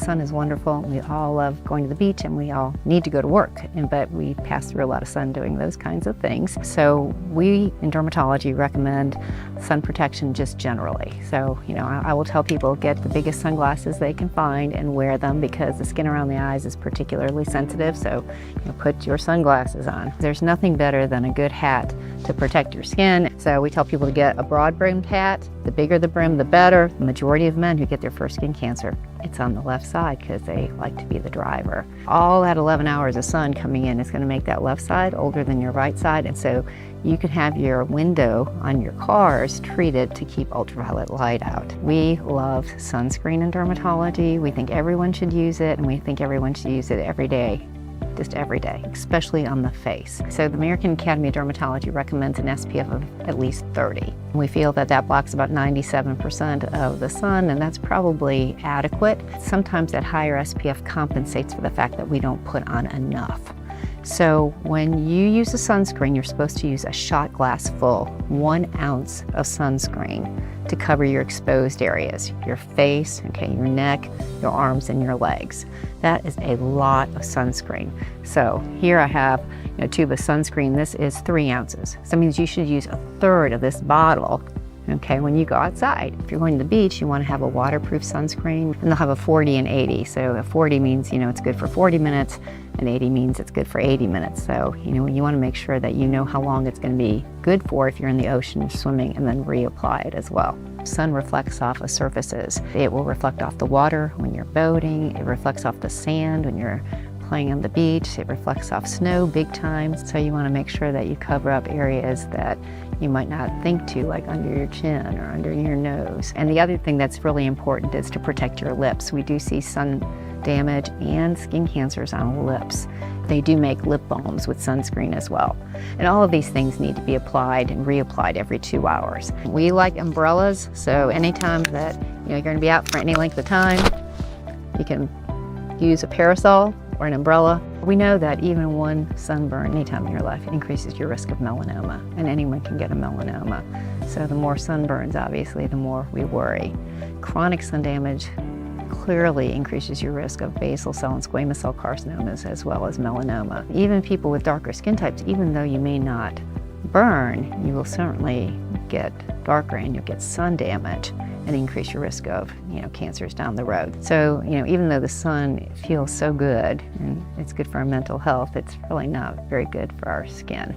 sun is wonderful. We all love going to the beach and we all need to go to work, but we pass through a lot of sun doing those kinds of things. So we in dermatology recommend sun protection just generally. So, I will tell people get the biggest sunglasses they can find and wear them because the skin around the eyes is particularly sensitive. So, put your sunglasses on. There's nothing better than a good hat to protect your skin. So we tell people to get a broad-brimmed hat. The bigger the brim, the better. The majority of men who get their first skin cancer, it's on the left side because they like to be the driver. All that 11 hours of sun coming in is going to make that left side older than your right side, and so you can have your window on your cars treated to keep ultraviolet light out. We love sunscreen in dermatology. We think everyone should use it, and we think everyone should use it every day. Just every day, especially on the face. So the American Academy of Dermatology recommends an SPF of at least 30. We feel that that blocks about 97% of the sun, and that's probably adequate. Sometimes that higher SPF compensates for the fact that we don't put on enough. So when you use a sunscreen, you're supposed to use a shot glass full, 1 ounce of sunscreen to cover your exposed areas, your face, your neck, your arms, and your legs. That is a lot of sunscreen. So here I have a tube of sunscreen. This is 3 ounces. So that means you should use 1/3 of this bottle when you go outside. If you're going to the beach, you want to have a waterproof sunscreen, and they'll have a 40 and 80. So a 40 means, it's good for 40 minutes, and 80 means it's good for 80 minutes. So, you want to make sure that you know how long it's going to be good for if you're in the ocean swimming, and then reapply it as well. Sun reflects off of surfaces. It will reflect off the water when you're boating. It reflects off the sand when you're playing on the beach. It reflects off snow big time. So you want to make sure that you cover up areas that you might not think to, like under your chin or under your nose. And the other thing that's really important is to protect your lips. We do see sun damage and skin cancers on lips. They do make lip balms with sunscreen as well. And all of these things need to be applied and reapplied every 2 hours. We like umbrellas, so anytime that you're going to be out for any length of time, you can use a parasol or an umbrella. We know that even one sunburn anytime in your life increases your risk of melanoma, and anyone can get a melanoma. So the more sunburns, obviously, the more we worry. Chronic sun damage clearly increases your risk of basal cell and squamous cell carcinomas as well as melanoma. Even people with darker skin types, even though you may not burn, you will certainly get darker and you'll get sun damage and increase your risk of cancers down the road. So even though the sun feels so good and it's good for our mental health, it's really not very good for our skin.